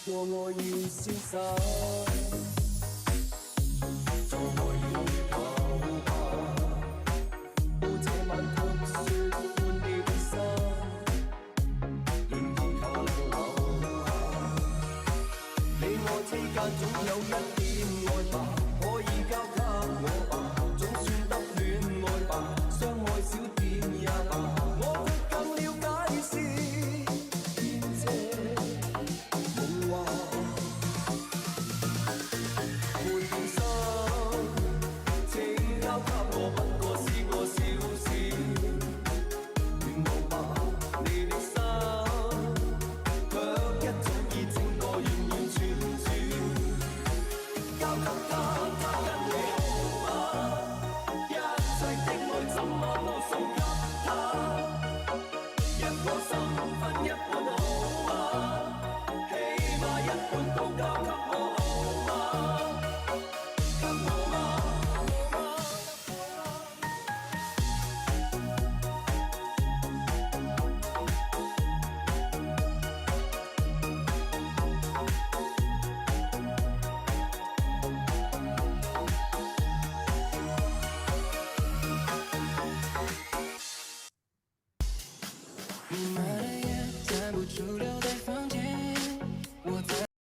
和愛已消散，錯愛了跑吧，到這晚哭説換了衫，仍然求留下。你我之間總有一點愛吧，可以交給我吧，總算得戀愛吧，相愛少點也罷，我卻更了解是天這夢話。半點心請交給我，不過是個小事，願望吧你的心，卻一早已整個完完全全交給他，他跟你好嗎？一切的愛怎麼都送給他，若我心分一半好。